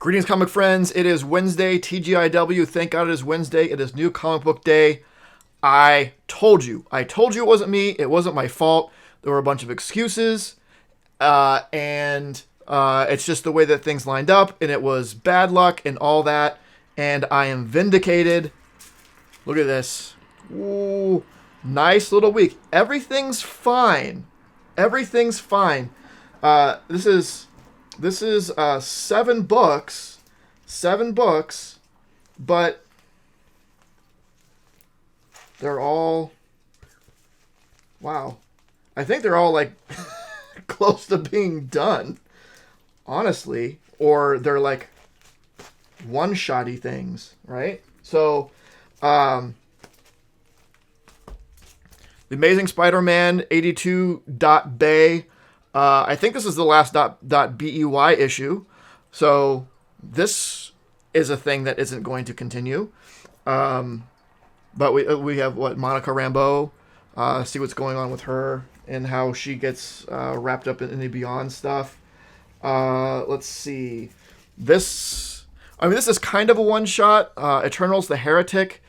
Greetings, comic friends. It is Wednesday, TGIW. Thank God it is Wednesday. It is New Comic Book Day. I told you. It wasn't me. It wasn't my fault. There were a bunch of excuses. And it's just the way that things lined up. And it was bad luck and all that. And I am vindicated. Look at this. Ooh, nice little week. Everything's fine. Everything's fine. This is 7 books, but they're all, wow. I think they're all like close to being done, honestly, or they're like one-shotty things, right? So, The Amazing Spider-Man 82.bay. I think this is the last .bey issue, so this is a thing that isn't going to continue. But we have Monica Rambeau. See what's going on with her and how she gets wrapped up in the Beyond stuff. Let's see. This is kind of a one shot. Eternals: The Heretic.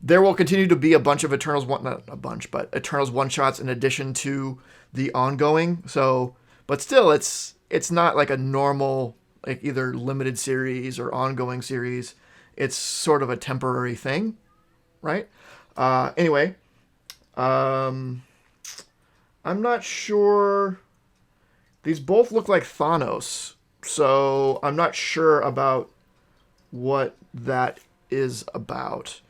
There will continue to be a bunch of Eternals, not a bunch, but Eternals one-shots in addition to the ongoing. So, but still, it's not like a normal, like either limited series or ongoing series. It's sort of a temporary thing, right? Anyway, I'm not sure. These both look like Thanos, so I'm not sure about what that is about.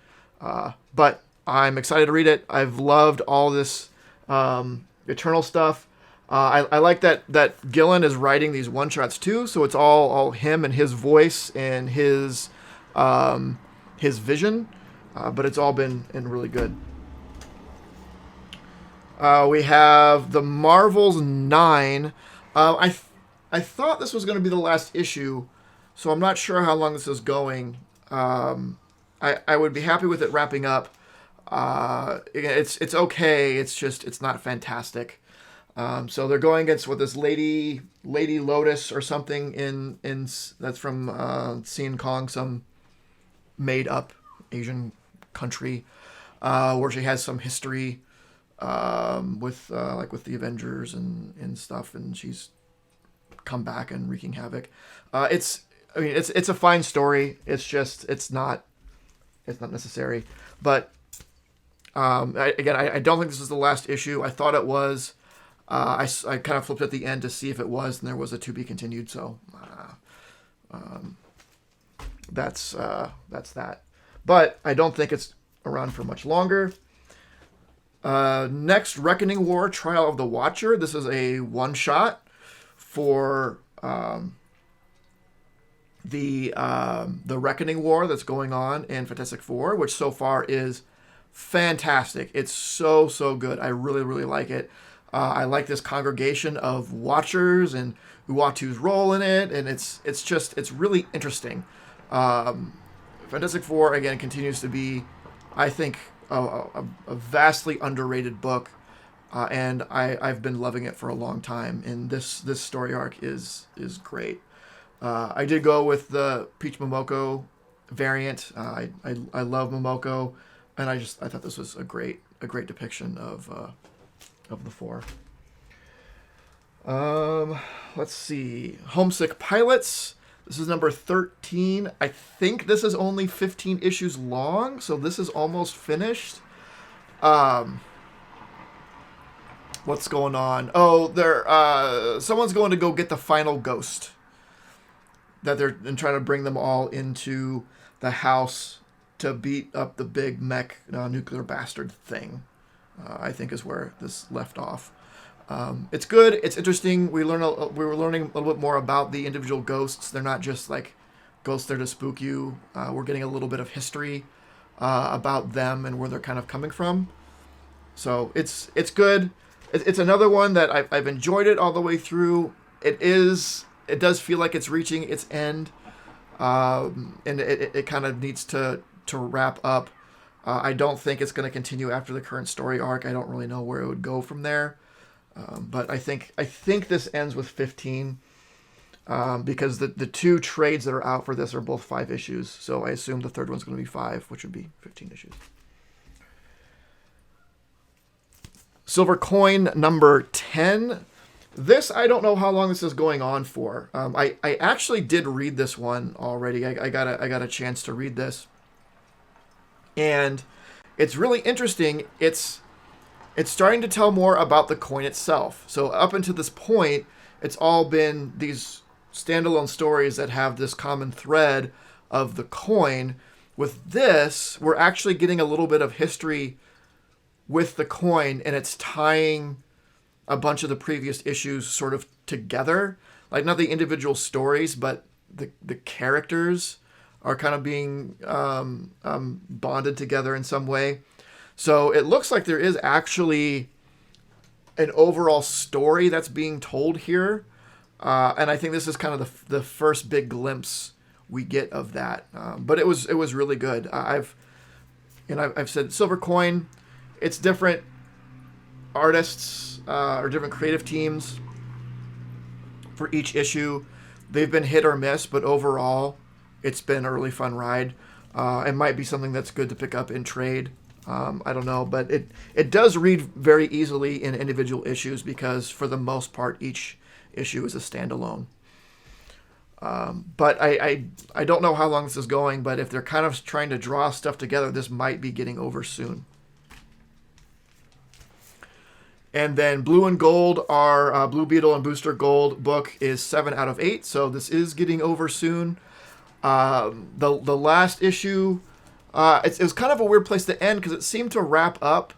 But I'm excited to read it. I've loved all this Eternal stuff. I like that Gillen is writing these one-shots too, so it's all him and his voice and his vision. But it's all been really good. We have the Marvels 9. I thought this was going to be the last issue, so I'm not sure how long this is going. I would be happy with it wrapping up. It's okay. It's just it's not fantastic. So they're going against this Lady Lotus or something in that's from Sean Kong, some made up Asian country where she has some history with the Avengers and stuff, and she's come back and wreaking havoc. It's a fine story. It's just it's not necessary. But I don't think this is the last issue. I thought it was. I kind of flipped at the end to see if it was, and there was a to be continued. So that's that. But I don't think it's around for much longer. Next, Reckoning War: Trial of the Watcher. This is a one shot for the Reckoning War that's going on in Fantastic Four, which so far is fantastic. It's so good. I really like it. I like this congregation of Watchers and Uatu's role in it, and it's really interesting. Fantastic Four again continues to be, I think, a vastly underrated book, and I've been loving it for a long time. And this story arc is great. I did go with the Peach Momoko variant. I love Momoko, and I thought this was a great depiction of the four. Let's see. Homesick Pilots. This is number 13. I think this is only 15 issues long, so this is almost finished. What's going on? Oh, someone's going to go get the final ghost. That they're trying to bring them all into the house to beat up the big mech nuclear bastard thing. I think is where this left off. It's good. It's interesting. We were learning a little bit more about the individual ghosts. They're not just like ghosts there to spook you. We're getting a little bit of history about them and where they're kind of coming from. So it's good. It's another one that I've enjoyed it all the way through. It does feel like it's reaching its end, and it kind of needs to wrap up. I don't think it's going to continue after the current story arc. I don't really know where it would go from there. But I think this ends with 15. because the two trades that are out for this are both 5 issues. So I assume the third one's going to be 5, which would be 15 issues. Silver Coin number 10. This, I don't know how long this is going on for. I actually did read this one already. I got a chance to read this. And it's really interesting. It's starting to tell more about the coin itself. So up until this point, it's all been these standalone stories that have this common thread of the coin. With this, we're actually getting a little bit of history with the coin, and it's tying a bunch of the previous issues sort of together. Like, not the individual stories, but the characters are kind of being bonded together in some way. So it looks like there is actually an overall story that's being told here. And I think this is kind of the first big glimpse we get of that. But it was really good. I've said Silver Coin, it's different artists or different creative teams for each issue. They've been hit or miss, but overall, it's been a really fun ride. It might be something that's good to pick up in trade. I don't know, but it does read very easily in individual issues because for the most part, each issue is a standalone. But I don't know how long this is going, but if they're kind of trying to draw stuff together, this might be getting over soon. And then Blue and Gold, our Blue Beetle and Booster Gold book is 7 out of 8, so this is getting over soon. The last issue, it was kind of a weird place to end because it seemed to wrap up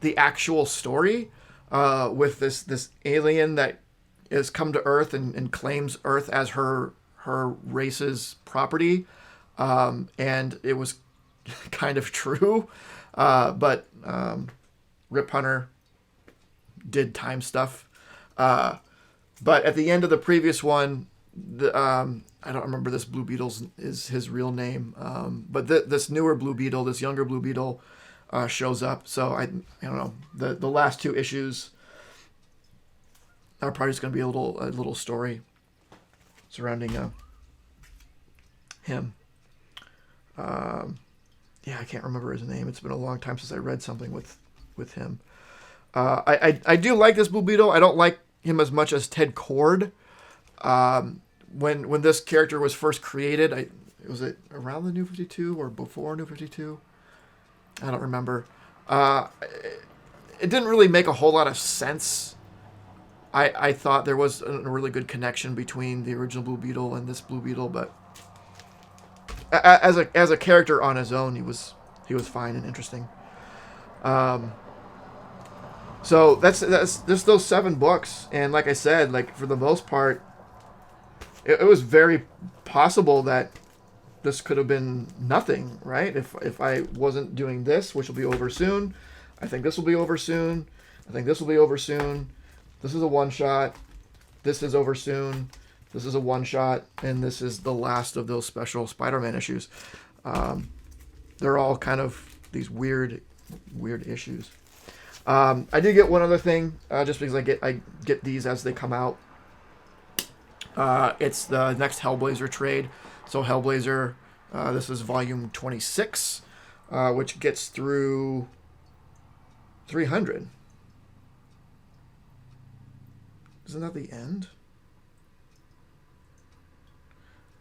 the actual story with this alien that has come to Earth and claims Earth as her race's property, and it was kind of true, but Rip Hunter did time stuff. But at the end of the previous one, I don't remember this Blue Beetle's is his real name, but this newer Blue Beetle, this younger Blue Beetle, shows up. So I don't know, the last 2 issues are probably just going to be a little story surrounding him. Yeah, I can't remember his name. It's been a long time since I read something with him. I do like this Blue Beetle. I don't like him as much as Ted Kord. When this character was first created, was it around the New 52 or before New 52? I don't remember. It didn't really make a whole lot of sense. I thought there was a really good connection between the original Blue Beetle and this Blue Beetle, but as a character on his own, he was fine and interesting. So that's just those 7 books, and like I said, like for the most part, it was very possible that this could have been nothing, right? If I wasn't doing this, which will be over soon, I think this will be over soon. I think this will be over soon. This is a one-shot. This is over soon. This is a one-shot, and this is the last of those special Spider-Man issues. They're all kind of these weird issues. I did get one other thing, just because I get these as they come out. It's the next Hellblazer trade. So Hellblazer, this is volume 26, which gets through 300. Isn't that the end?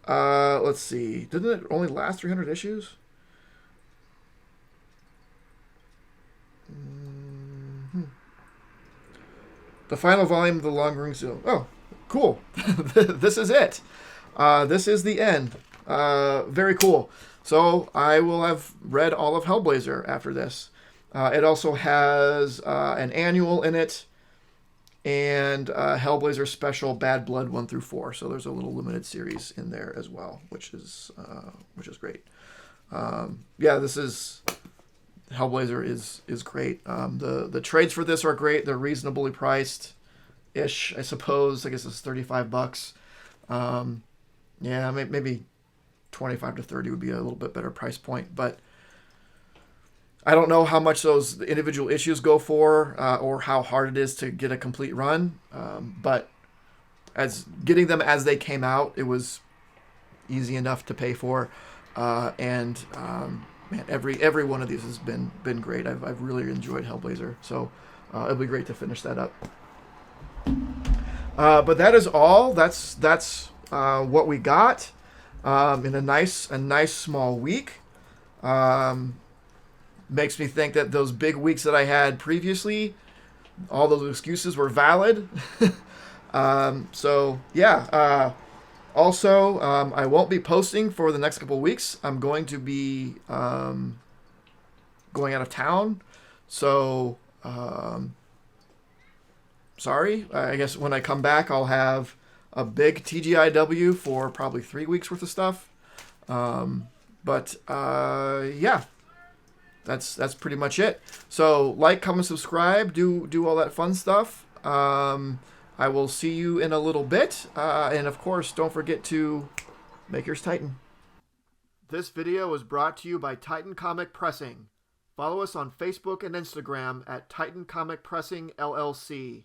Let's see. Didn't it only last 300 issues? The final volume of the Long Ring Seal. Oh, cool. This is it. This is the end. Very cool. So I will have read all of Hellblazer after this. It also has an annual in it and Hellblazer special Bad Blood 1 through 4. So there's a little limited series in there as well, which is great. Yeah, this is... Hellblazer is great. The trades for this are great. They're reasonably priced ish, I suppose. I guess it's $35. Yeah, maybe 25 to 30 would be a little bit better price point, but I don't know how much those individual issues go for, or how hard it is to get a complete run. But as getting them as they came out, it was easy enough to pay for, man, every one of these has been great. I've really enjoyed Hellblazer, so it'll be great to finish that up. But that is all. That's what we got in a nice small week. Makes me think that those big weeks that I had previously, all those excuses were valid. So yeah. Also, I won't be posting for the next couple of weeks. I'm going to be going out of town. So, sorry. I guess when I come back, I'll have a big TGIW for probably 3 weeks worth of stuff. Yeah, that's pretty much it. So, like, comment, subscribe, do all that fun stuff. I will see you in a little bit. And of course, don't forget to make yours Titan. This video was brought to you by Titan Comic Pressing. Follow us on Facebook and Instagram at Titan Comic Pressing LLC.